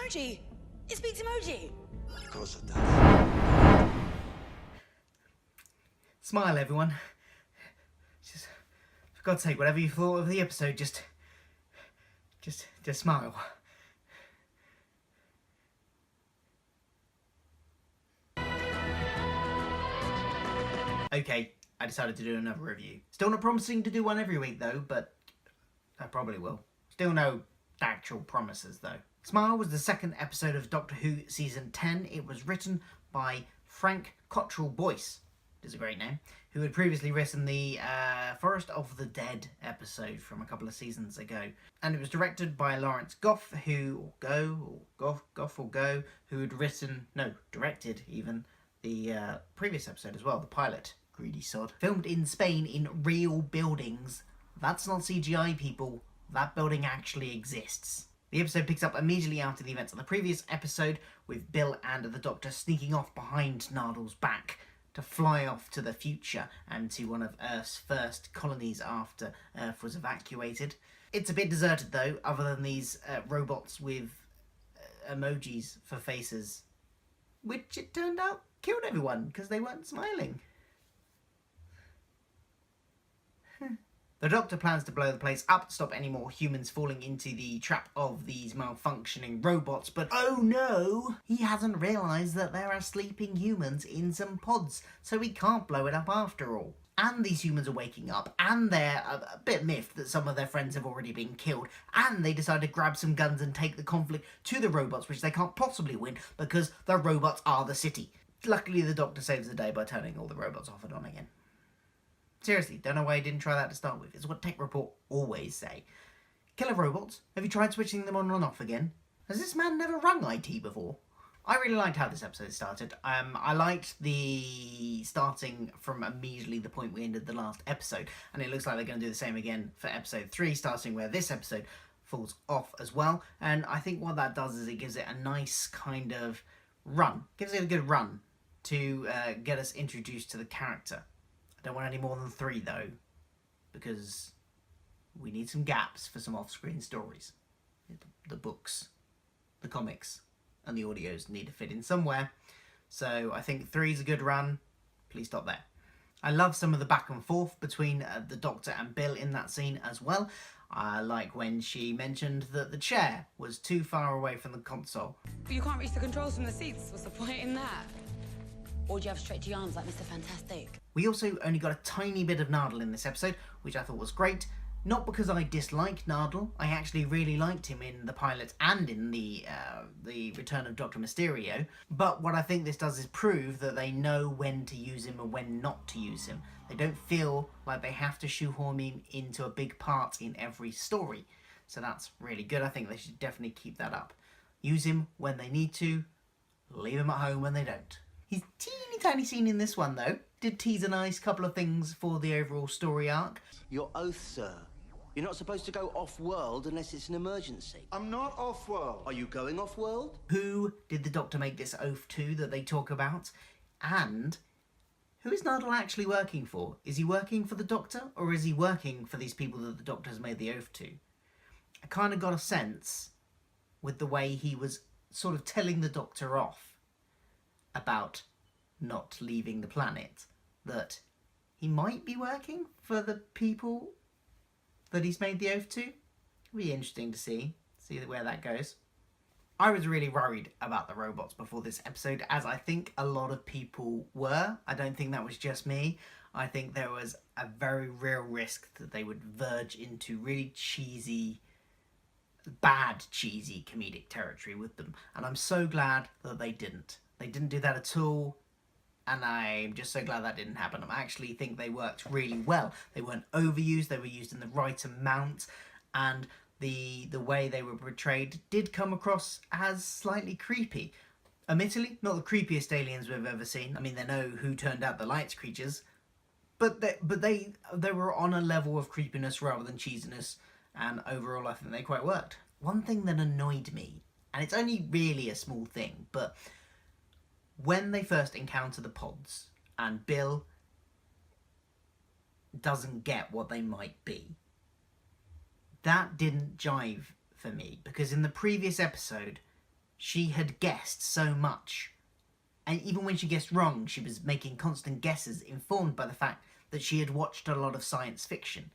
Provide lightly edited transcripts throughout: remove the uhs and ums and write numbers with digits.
emoji. It speaks emoji. Of course it does. Smile, everyone. Just, for God's sake, whatever you thought of the episode, just smile. Okay, I decided to do another review. Still not promising to do one every week though, but I probably will. Still no actual promises though. Smile was the second episode of Doctor Who Season 10. It was written by Frank Cottrell Boyce, which is a great name, who had previously written the Forest of the Dead episode from a couple of seasons ago. And it was directed by Lawrence Goff, who had directed even the previous episode as well, the pilot. Greedy sod. Filmed in Spain in real buildings. That's not CGI, people. That building actually exists. The episode picks up immediately after the events of the previous episode, with Bill and the Doctor sneaking off behind Nardal's back to fly off to the future and to one of Earth's first colonies after Earth was evacuated. It's a bit deserted though, other than these robots with emojis for faces, which it turned out killed everyone because they weren't smiling. The Doctor plans to blow the place up to stop any more humans falling into the trap of these malfunctioning robots, but oh no! He hasn't realised that there are sleeping humans in some pods, so he can't blow it up after all. And these humans are waking up, and they're a bit miffed that some of their friends have already been killed, and they decide to grab some guns and take the conflict to the robots, which they can't possibly win because the robots are the city. Luckily, the Doctor saves the day by turning all the robots off and on again. Seriously, don't know why he didn't try that to start with. It's what Tech Report always say. Killer robots? Have you tried switching them on and off again? Has this man never rung IT before? I really liked how this episode started. I liked the starting from immediately the point we ended the last episode, and it looks like they're going to do the same again for episode 3, starting where this episode falls off as well. And I think what that does is it gives it a nice kind of run. Gives it a good run to get us introduced to the character. I don't want any more than 3 though, because we need some gaps for some off-screen stories. The books, the comics, and the audios need to fit in somewhere. So I think 3 is a good run. Please stop there. I love some of the back and forth between the Doctor and Bill in that scene as well. I like when she mentioned that the chair was too far away from the console. But you can't reach the controls from the seats. What's the point in that? Or do you have stretchy arms like Mr. Fantastic? We also only got a tiny bit of Nardal in this episode, which I thought was great. Not because I dislike Nardal. I actually really liked him in the pilot and in the Return of Dr. Mysterio. But what I think this does is prove that they know when to use him and when not to use him. They don't feel like they have to shoehorn him into a big part in every story. So that's really good. I think they should definitely keep that up. Use him when they need to, leave him at home when they don't. His teeny tiny scene in this one though did tease a nice couple of things for the overall story arc. Your oath, sir. You're not supposed to go off-world unless it's an emergency. I'm not off-world. Are you going off-world? Who did the Doctor make this oath to that they talk about? And who is Nardal actually working for? Is he working for the Doctor, or is he working for these people that the Doctor has made the oath to? I kind of got a sense with the way he was sort of telling the Doctor off about not leaving the planet, that he might be working for the people that he's made the oath to. It'll be interesting to see where that goes. I was really worried about the robots before this episode, as I think a lot of people were. I don't think that was just me. I think there was a very real risk that they would verge into really cheesy, bad cheesy comedic territory with them. And I'm so glad that they didn't. They didn't do that at all. And I'm just so glad that didn't happen. I actually think they worked really well. They weren't overused, they were used in the right amount, and the way they were portrayed did come across as slightly creepy. Admittedly, not the creepiest aliens we've ever seen. I mean, they know who turned out the lights creatures, but they were on a level of creepiness rather than cheesiness, and overall I think they quite worked. One thing that annoyed me, and it's only really a small thing, but when they first encounter the pods and Bill doesn't get what they might be, that didn't jive for me, because in the previous episode she had guessed so much. And even when she guessed wrong, she was making constant guesses, informed by the fact that she had watched a lot of science fiction.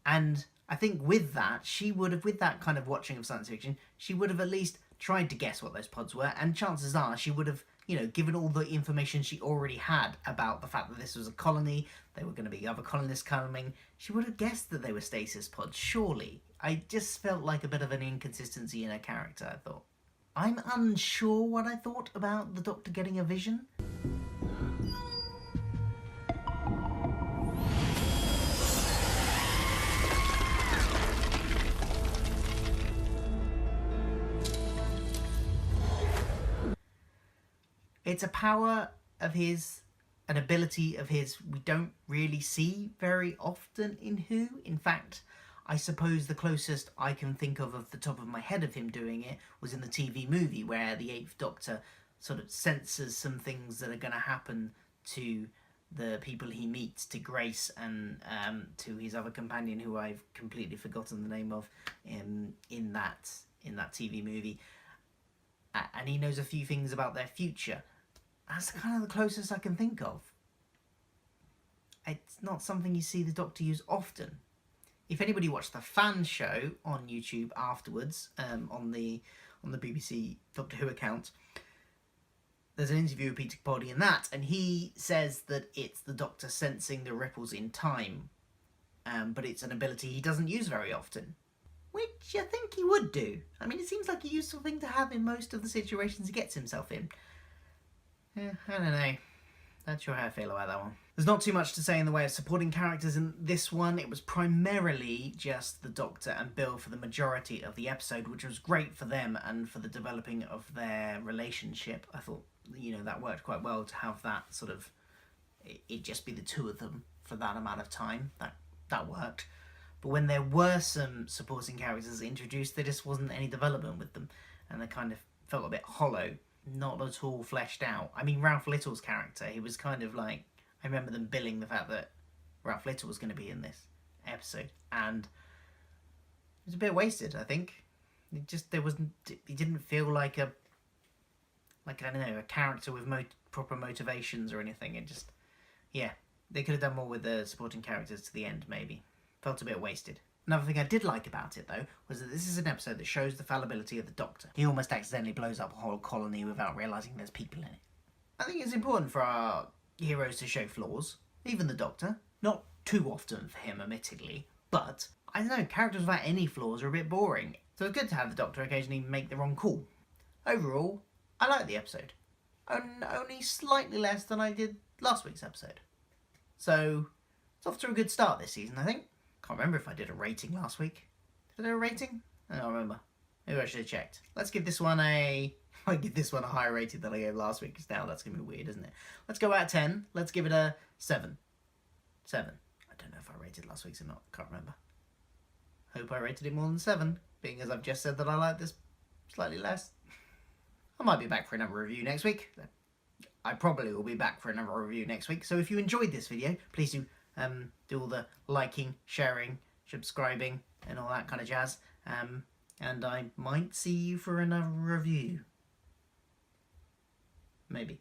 And I think with that, with that kind of watching of science fiction, she would have at least tried to guess what those pods were, and chances are she would have, given all the information she already had about the fact that this was a colony, there were going to be other colonists coming, she would have guessed that they were stasis pods, surely. I just felt like a bit of an inconsistency in her character, I thought. I'm unsure what I thought about the Doctor getting a vision. It's a power of his, an ability of his we don't really see very often in Who. In fact, I suppose the closest I can think of the top of my head of him doing it was in the TV movie, where the Eighth Doctor sort of senses some things that are going to happen to the people he meets, to Grace and to his other companion, who I've completely forgotten the name of, in that TV movie. And he knows a few things about their future. That's kind of the closest I can think of. It's not something you see the Doctor use often. If anybody watched the fan show on YouTube afterwards, on the BBC Doctor Who account, there's an interview with Peter Capaldi in that, and he says that it's the Doctor sensing the ripples in time, but it's an ability he doesn't use very often. Which I think he would do. I mean, it seems like a useful thing to have in most of the situations he gets himself in. I don't know. Not sure how I feel about that one. There's not too much to say in the way of supporting characters in this one. It was primarily just the Doctor and Bill for the majority of the episode, which was great for them and for the developing of their relationship. I thought, that worked quite well to have that sort of, it just be the two of them for that amount of time. That worked. But when there were some supporting characters introduced, there just wasn't any development with them, and they kind of felt a bit hollow, not at all fleshed out. I mean, Ralph Little's character, he was kind of like, I remember them billing the fact that Ralph Little was going to be in this episode, and it was a bit wasted, I think. He didn't feel like a character with proper motivations or anything. It just, they could have done more with the supporting characters to the end, maybe. Felt a bit wasted. Another thing I did like about it, though, was that this is an episode that shows the fallibility of the Doctor. He almost accidentally blows up a whole colony without realising there's people in it. I think it's important for our heroes to show flaws, even the Doctor. Not too often for him, admittedly, but, I don't know, characters without any flaws are a bit boring, so it's good to have the Doctor occasionally make the wrong call. Overall, I like the episode. Only slightly less than I did last week's episode. So, it's off to a good start this season, I think. Can't remember if I did a rating last week. Did I do a rating? I don't remember. Maybe I should have checked. Let's give this one a higher rating than I gave last week, because now that's going to be weird, isn't it? Let's go out of 10. Let's give it a 7. 7. I don't know if I rated last week's or not. Can't remember. Hope I rated it more than 7, being as I've just said that I like this slightly less. I might be back for another review next week. I probably will be back for another review next week. So if you enjoyed this video, please do all the liking, sharing, subscribing, and all that kind of jazz. And I might see you for another review. Maybe.